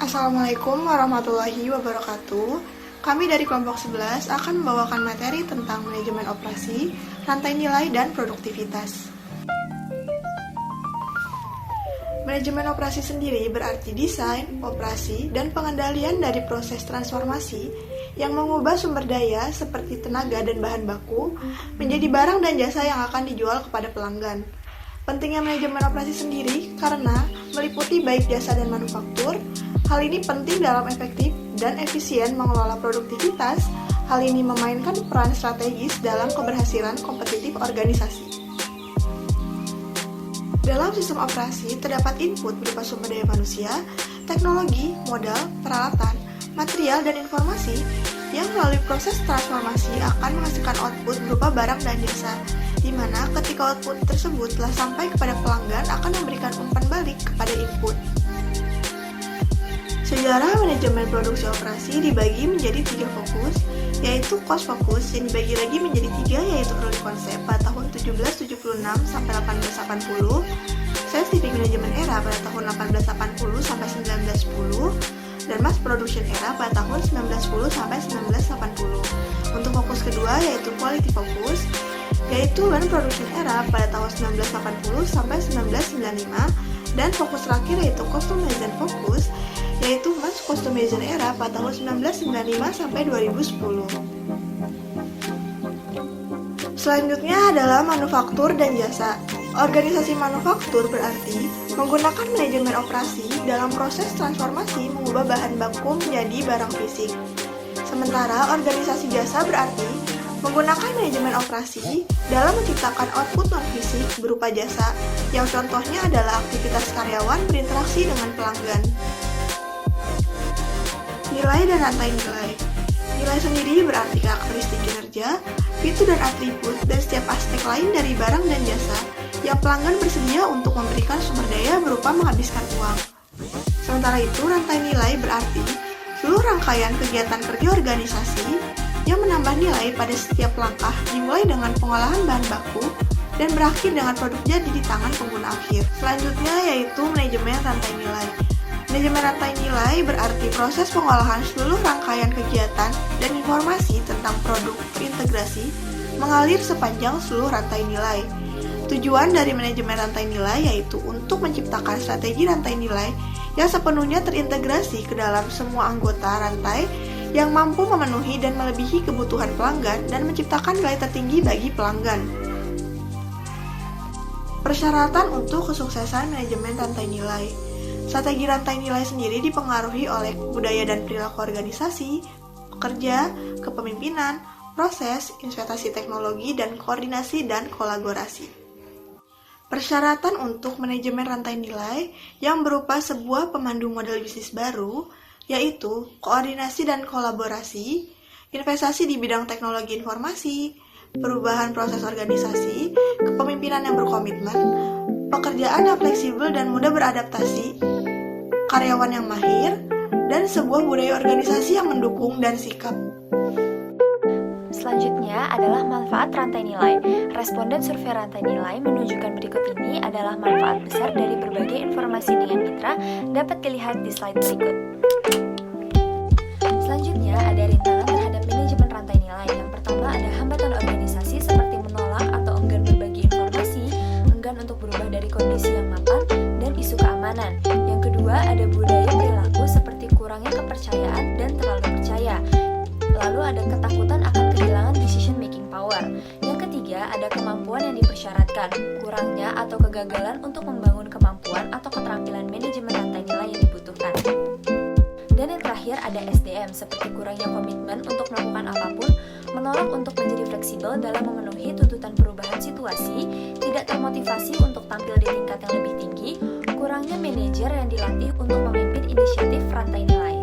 Assalamualaikum warahmatullahi wabarakatuh. Kami dari kelompok 11 akan membawakan materi tentang manajemen operasi, rantai nilai, dan produktivitas. Manajemen operasi sendiri berarti desain, operasi, dan pengendalian dari proses transformasi yang mengubah sumber daya seperti tenaga dan bahan baku menjadi barang dan jasa yang akan dijual kepada pelanggan. Pentingnya manajemen operasi sendiri karena meliputi baik jasa dan manufaktur. Hal ini penting dalam efektif dan efisien mengelola produktivitas. Hal ini memainkan peran strategis dalam keberhasilan kompetitif organisasi. Dalam sistem operasi terdapat input berupa sumber daya manusia, teknologi, modal, peralatan, material, dan informasi yang melalui proses transformasi akan menghasilkan output berupa barang dan jasa, di mana ketika output tersebut telah sampai kepada pelanggan akan memberikan umpan balik kepada input. Sejarah manajemen produksi operasi dibagi menjadi 3 fokus, yaitu cost fokus yang dibagi lagi menjadi 3, yaitu early concept pada tahun 1776 sampai 1880, scientific management era pada tahun 1880 sampai 1910, dan mass production era pada tahun 1910 sampai 1980. Untuk fokus kedua yaitu quality focus, yaitu lean production era pada tahun 1980 sampai 1995, dan fokus terakhir yaitu customization focus, yaitu mass customization era pada tahun 1995 sampai 2010. Selanjutnya adalah manufaktur dan jasa. Organisasi manufaktur berarti menggunakan manajemen operasi dalam proses transformasi mengubah bahan baku menjadi barang fisik. Sementara organisasi jasa berarti menggunakan manajemen operasi dalam menciptakan output non-fisik berupa jasa, yang contohnya adalah aktivitas karyawan berinteraksi dengan pelanggan. Nilai dan rantai nilai. Nilai sendiri berarti karakteristik kinerja, fitur dan atribut, dan setiap aspek lain dari barang dan jasa yang pelanggan bersedia untuk memberikan sumber daya berupa menghabiskan uang. Sementara itu, rantai nilai berarti seluruh rangkaian kegiatan kerja organisasi yang menambah nilai pada setiap langkah, dimulai dengan pengolahan bahan baku dan berakhir dengan produk jadi di tangan pengguna akhir. Selanjutnya yaitu manajemen rantai nilai. Manajemen rantai nilai berarti proses pengolahan seluruh rangkaian kegiatan dan informasi tentang produk terintegrasi mengalir sepanjang seluruh rantai nilai. Tujuan dari manajemen rantai nilai yaitu untuk menciptakan strategi rantai nilai yang sepenuhnya terintegrasi ke dalam semua anggota rantai yang mampu memenuhi dan melebihi kebutuhan pelanggan dan menciptakan nilai tertinggi bagi pelanggan. Persyaratan untuk kesuksesan manajemen rantai nilai. Strategi rantai nilai sendiri dipengaruhi oleh budaya dan perilaku organisasi, pekerja, kepemimpinan, proses, investasi teknologi, dan koordinasi dan kolaborasi. Persyaratan untuk manajemen rantai nilai yang berupa sebuah pemandu model bisnis baru, yaitu koordinasi dan kolaborasi, investasi di bidang teknologi informasi, perubahan proses organisasi, kepemimpinan yang berkomitmen, pekerjaan yang fleksibel dan mudah beradaptasi, karyawan yang mahir, dan sebuah budaya organisasi yang mendukung dan sikap. Selanjutnya adalah manfaat rantai nilai. Responden survei rantai nilai menunjukkan berikut ini adalah manfaat besar dari berbagai informasi dengan mitra dapat dilihat di slide berikut. Selanjutnya ada rintangan terhadap manajemen rantai nilai. Yang pertama ada hambatan organisasi seperti menolak atau enggan berbagi informasi, enggan untuk berubah dari kondisi yang mapan, dan isu keamanan. Yang kedua ada budaya perilaku seperti kurangnya kepercayaan dan terlalu percaya. Lalu ada ketakutan akan kehilangan decision making power. Yang ketiga ada kemampuan yang dipersyaratkan, kurangnya atau kegagalan untuk membangun kemampuan atau keterampilan manajemen rantai nilai yang dibutuhkan. Dan yang terakhir ada SDM, seperti kurangnya komitmen untuk melakukan apapun, menolak untuk menjadi fleksibel dalam memenuhi tuntutan perubahan situasi, tidak termotivasi untuk tampil di tingkat yang lebih tinggi, kurangnya manajer yang dilatih untuk memimpin inisiatif rantai nilai.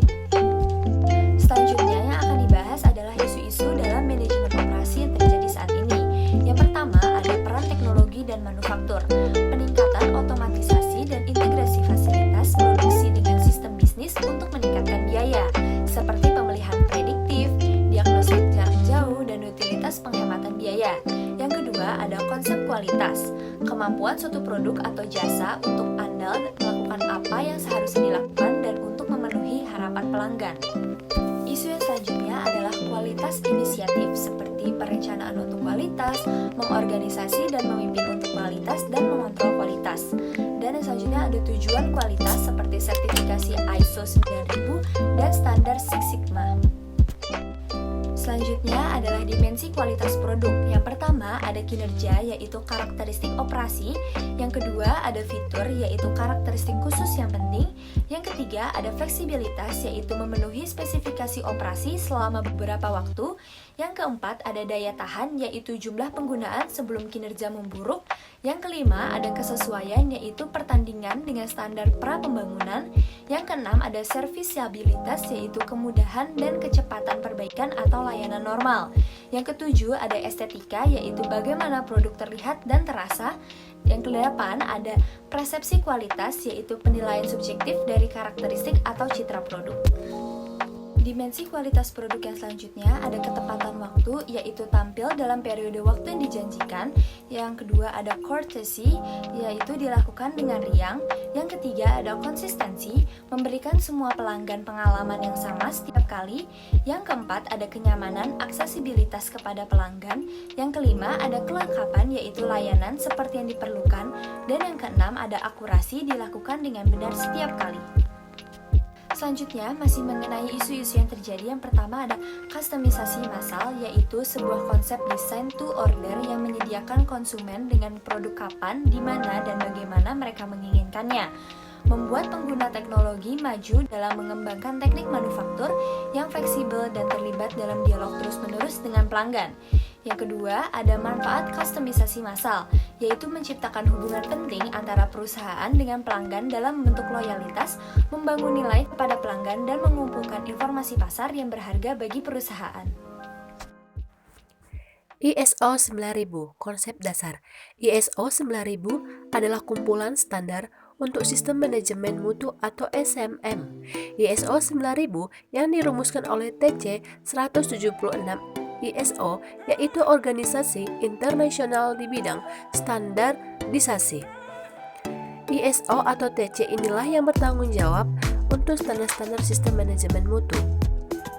Selanjutnya yang akan dibahas adalah isu-isu dalam manajemen operasi yang terjadi saat ini. Yang pertama ada peran teknologi dan manufaktur, peningkatan otomatisasi dan integrasi fasilitas produksi dengan sistem bisnis untuk meningkatkan biaya, seperti pemilihan prediktif, diagnosis jarak jauh, dan utilitas penghematan biaya. Yang kedua ada konsep kualitas, kemampuan suatu produk atau jasa untuk andal melakukan apa yang seharusnya dilakukan dan untuk memenuhi harapan pelanggan. Isu yang selanjutnya adalah kualitas inisiatif seperti perencanaan untuk kualitas, mengorganisasi dan memimpin untuk kualitas, dan mengontrol kualitas. Dan yang selanjutnya ada tujuan kualitas seperti sertifikasi ISO 9000 dan standar Six Sigma. Selanjutnya adalah dimensi kualitas produk. Yang pertama ada kinerja, yaitu karakteristik operasi. Yang kedua ada fitur, yaitu karakteristik khusus yang penting. Yang ketiga ada fleksibilitas, yaitu memenuhi spesifikasi operasi selama beberapa waktu. Yang keempat ada daya tahan, yaitu jumlah penggunaan sebelum kinerja memburuk. Yang kelima ada kesesuaian, yaitu pertandingan dengan standar pra-pembangunan. Yang keenam ada servisiabilitas, yaitu kemudahan dan kecepatan perbaikan atau layanan normal. Yang ketujuh ada estetika, yaitu bagaimana produk terlihat dan terasa. Yang kedelapan ada persepsi kualitas, yaitu penilaian subjektif dari karakteristik atau citra produk. Dimensi kualitas produk yang selanjutnya ada ketepatan waktu, yaitu tampil dalam periode waktu yang dijanjikan. Yang kedua ada courtesy, yaitu dilakukan dengan riang. Yang ketiga ada konsistensi, memberikan semua pelanggan pengalaman yang sama setiap kali. Yang keempat ada kenyamanan, aksesibilitas kepada pelanggan. Yang kelima ada kelengkapan, yaitu layanan seperti yang diperlukan. Dan yang keenam ada akurasi, dilakukan dengan benar setiap kali. Selanjutnya masih mengenai isu-isu yang terjadi. Yang pertama ada kustomisasi massal, yaitu sebuah konsep design to order yang menyediakan konsumen dengan produk kapan, di mana dan bagaimana mereka menginginkannya. Membuat pengguna teknologi maju dalam mengembangkan teknik manufaktur yang fleksibel dan terlibat dalam dialog terus-menerus dengan pelanggan. Yang kedua, ada manfaat kustomisasi massal, yaitu menciptakan hubungan penting antara perusahaan dengan pelanggan dalam membentuk loyalitas, membangun nilai kepada pelanggan, dan mengumpulkan informasi pasar yang berharga bagi perusahaan. ISO 9000, konsep dasar. ISO 9000 adalah kumpulan standar untuk sistem manajemen mutu atau SMM. ISO 9000 yang dirumuskan oleh TC 176 ISO, yaitu organisasi internasional di bidang standarisasi. ISO atau TC inilah yang bertanggung jawab untuk standar-standar sistem manajemen mutu.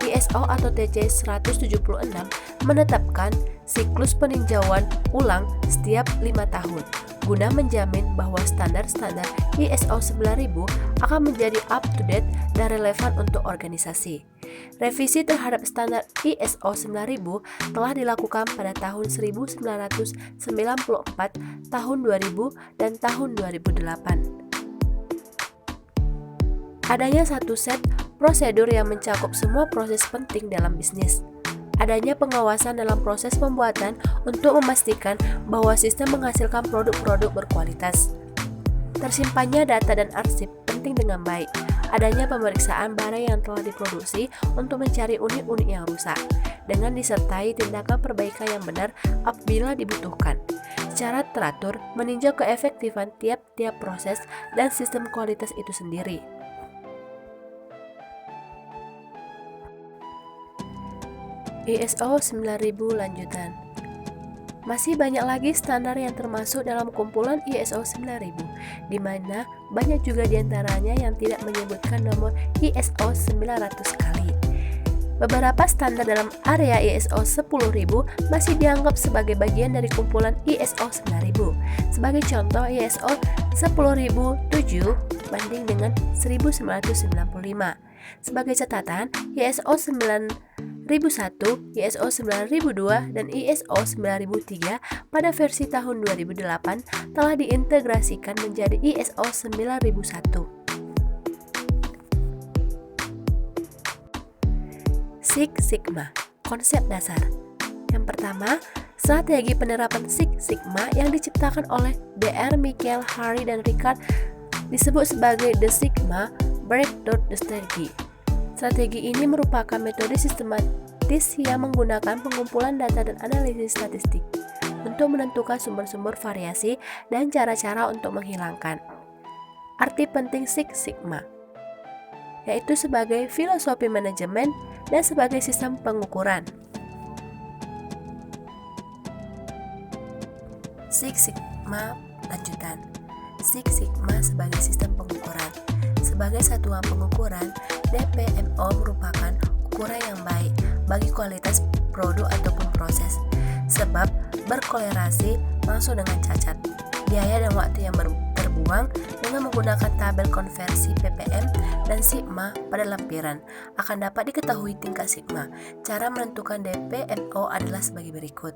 ISO atau TC 176 menetapkan siklus peninjauan ulang setiap 5 tahun guna menjamin bahwa standar-standar ISO 9000 akan menjadi up-to-date dan relevan untuk organisasi. Revisi terhadap standar ISO 9000 telah dilakukan pada tahun 1994, tahun 2000, dan tahun 2008. Adanya satu set prosedur yang mencakup semua proses penting dalam bisnis. Adanya pengawasan dalam proses pembuatan untuk memastikan bahwa sistem menghasilkan produk-produk berkualitas. Tersimpannya data dan arsip penting dengan baik. Adanya pemeriksaan barang yang telah diproduksi untuk mencari unit-unit yang rusak, dengan disertai tindakan perbaikan yang benar apabila dibutuhkan. Secara teratur meninjau keefektifan tiap-tiap proses dan sistem kualitas itu sendiri. ISO 9000 lanjutan. Masih banyak lagi standar yang termasuk dalam kumpulan ISO 9000, di mana banyak juga diantaranya yang tidak menyebutkan nomor ISO 900 kali. Beberapa standar dalam area ISO 10000 masih dianggap sebagai bagian dari kumpulan ISO 9000. Sebagai contoh, ISO 10007 banding dengan 1995. Sebagai catatan, ISO 9001, ISO 9002, dan ISO 9003 pada versi tahun 2008 telah diintegrasikan menjadi ISO 9001. Six Sigma, konsep dasar. Yang pertama, strategi penerapan Six Sigma yang diciptakan oleh Dr. Michael, Harry, dan Richard disebut sebagai The Sigma Breakthrough Strategy. Strategi ini merupakan metode sistematis yang menggunakan pengumpulan data dan analisis statistik untuk menentukan sumber-sumber variasi dan cara-cara untuk menghilangkan. Arti penting Six Sigma yaitu sebagai filosofi manajemen dan sebagai sistem pengukuran. Six Sigma lanjutan. Six Sigma sebagai sistem pengukuran. Sebagai satuan pengukuran, DPMO merupakan ukuran yang baik bagi kualitas produk ataupun proses, sebab berkolerasi langsung dengan cacat, biaya dan waktu yang terbuang. Dengan menggunakan tabel konversi ppm dan sigma pada lampiran, akan dapat diketahui tingkat sigma. Cara menentukan DPMO adalah sebagai berikut.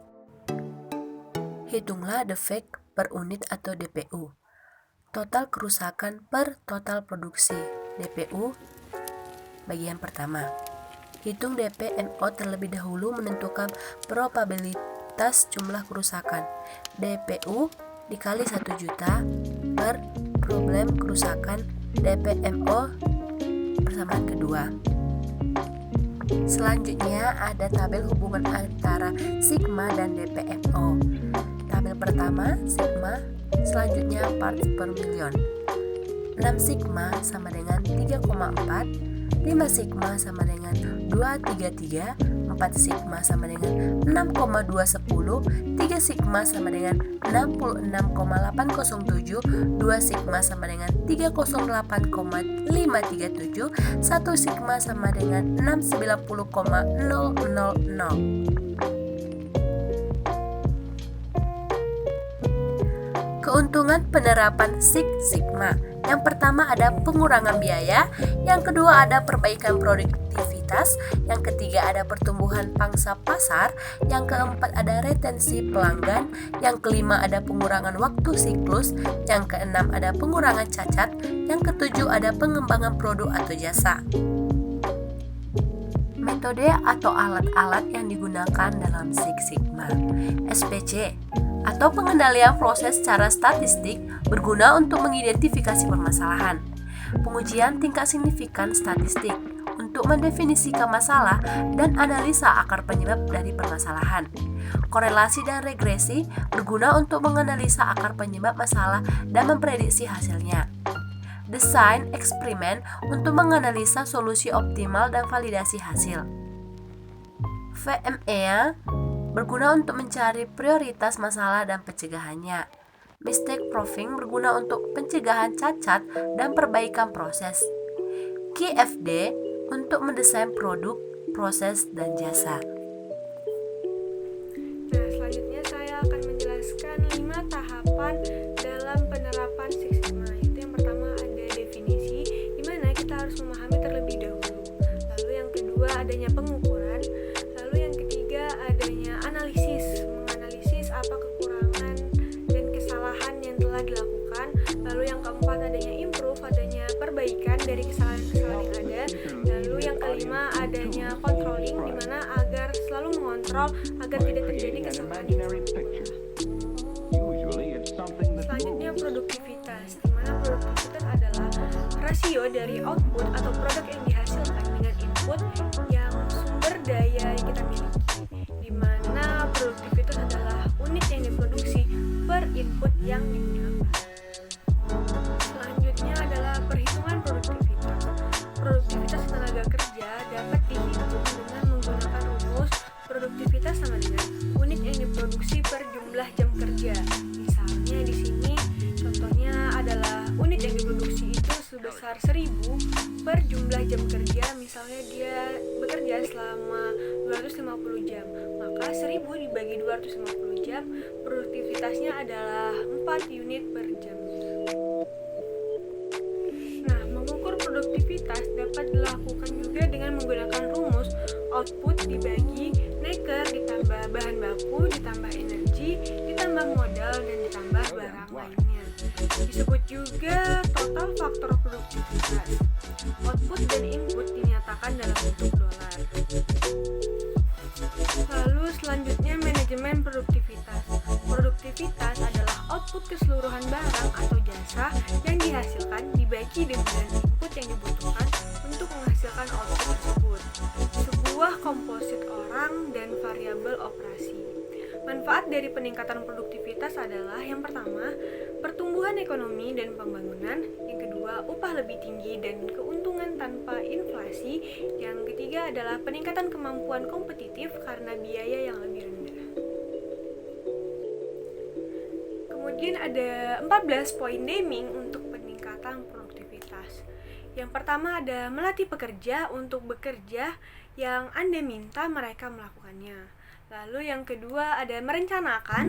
Hitunglah defek per unit atau DPU. Total kerusakan per total produksi, DPU. Bagian pertama, hitung DPMO terlebih dahulu, menentukan probabilitas jumlah kerusakan. DPU dikali 1 juta per problem kerusakan DPMO persamaan kedua. Selanjutnya ada tabel hubungan antara sigma dan DPMO. Tabel pertama sigma, selanjutnya parts per million. 6 sigma sama dengan 3,4, 5 sigma sama dengan 233, 4 sigma sama dengan 6,210, 3 sigma sama dengan 66,807, 2 sigma sama dengan 308,537, 1 sigma sama dengan 690,000. Keuntungan penerapan Six Sigma. Yang pertama ada pengurangan biaya, yang kedua ada perbaikan produktivitas, yang ketiga ada pertumbuhan pangsa pasar, yang keempat ada retensi pelanggan, yang kelima ada pengurangan waktu siklus, yang keenam ada pengurangan cacat, yang ketujuh ada pengembangan produk atau jasa. Metode atau alat-alat yang digunakan dalam Six Sigma. SPC atau pengendalian proses secara statistik berguna untuk mengidentifikasi permasalahan. Pengujian tingkat signifikan statistik untuk mendefinisikan masalah dan analisa akar penyebab dari permasalahan. Korelasi dan regresi berguna untuk menganalisa akar penyebab masalah dan memprediksi hasilnya. Desain eksperimen untuk menganalisa solusi optimal dan validasi hasil. VMEA berguna untuk mencari prioritas masalah dan pencegahannya. Mistake proofing berguna untuk pencegahan cacat dan perbaikan proses. QFD untuk mendesain produk, proses, dan jasa. Nah, selanjutnya saya akan menjelaskan 5 tahapan dalam penerapan Six Sigma. Itu yang pertama ada definisi, di mana kita harus memahami terlebih dahulu. Lalu yang kedua adanya pengukuran. Lalu yang ketiga adanya analisis, menganalisis apa kekurangan dan kesalahan yang telah dilakukan. Lalu yang keempat adanya improve, adanya perbaikan dari kesalahan-kesalahan yang ada. Lalu yang kelima adanya controlling, di mana agar selalu mengontrol agar tidak terjadi kesalahan yang berulang. Selanjutnya produktivitas, di mana produktivitas adalah rasio dari output atau produk yang dihasilkan dengan input yang sumber daya yang kita miliki, di mana produktivitas adalah unit yang diproduksi per input yang digunakan. Selanjutnya adalah perhitungan produktivitas. Produktivitas tenaga kerja dapat dihitung dengan menggunakan rumus produktivitas sama dengan unit yang diproduksi per jumlah jam kerja. Misalnya di sini contohnya adalah unit yang diproduksi itu sebesar 1000 per jumlah jam kerja. Misalnya dia bekerja selama 250 jam, maka 1000 dibagi 250 jam, produktivitasnya adalah 4 unit per jam. Nah, mengukur produktivitas dapat dilakukan juga dengan menggunakan rumus output dibagi neker ditambah bahan baku ditambah energi ditambah modal dan ditambah barang lainnya. Disebut juga total faktor produktivitas. Output dan input dinyatakan dalam bentuk dolar. Lalu selanjutnya manajemen produktivitas. Produktivitas adalah output keseluruhan barang atau jasa yang dihasilkan dibagi dengan input yang dibutuhkan untuk menghasilkan output tersebut. Sebuah komposit orang dan variabel operasi. Manfaat dari peningkatan produktivitas adalah yang pertama, pertumbuhan ekonomi dan pembangunan, yang kedua, upah lebih tinggi dan keuntungan tanpa inflasi, yang ketiga adalah peningkatan kemampuan kompetitif karena biaya yang lebih rendah. Kemudian ada 14 poin Deming untuk peningkatan produktivitas. Yang pertama ada melatih pekerja untuk bekerja yang Anda minta mereka melakukannya. Lalu yang kedua ada merencanakan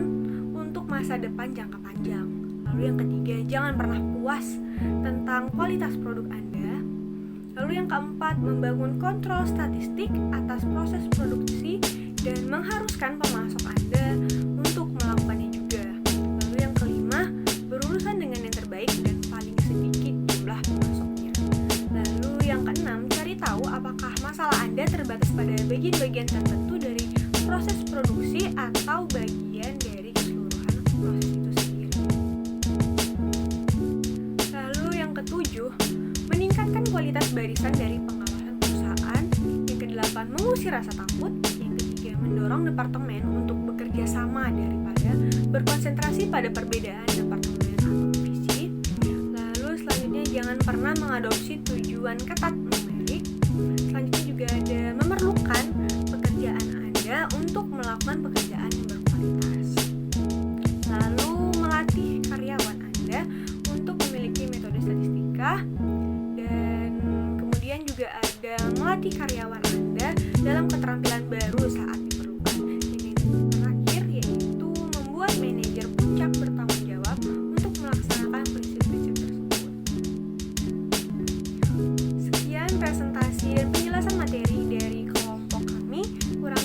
untuk masa depan jangka panjang. Lalu yang ketiga, jangan pernah puas tentang kualitas produk Anda. Lalu yang keempat, membangun kontrol statistik atas proses produksi dan mengharuskan pemasok Anda untuk melakukannya juga. Lalu yang kelima, berurusan dengan yang terbaik dan paling sedikit jumlah pemasoknya. Lalu yang keenam, cari tahu apakah masalah Anda terbatas pada bagian-bagian tertentu dari proses produksi atau bagian dari keseluruhan proses itu sendiri. Lalu yang ketujuh, meningkatkan kualitas barisan dari pengawasan perusahaan. Yang kedelapan, mengusir rasa takut. Yang ketiga, mendorong departemen untuk bekerja sama daripada berkonsentrasi pada perbedaan departemen atau divisi. Lalu selanjutnya, jangan pernah mengadopsi tujuan ketat numerik. Selanjutnya juga ada memerlukan pekerjaan Anda untuk melakukan pekerjaan yang berkualitas. Lalu melatih karyawan Anda untuk memiliki metode statistika. Dan kemudian juga ada melatih karyawan Anda dalam keterampilan baru saat diperlukan. Dan yang terakhir yaitu membuat manajer puncak bertanggung jawab untuk melaksanakan prinsip-prinsip tersebut. Sekian presentasi dan penjelasan materi dari kelompok kami. Kurang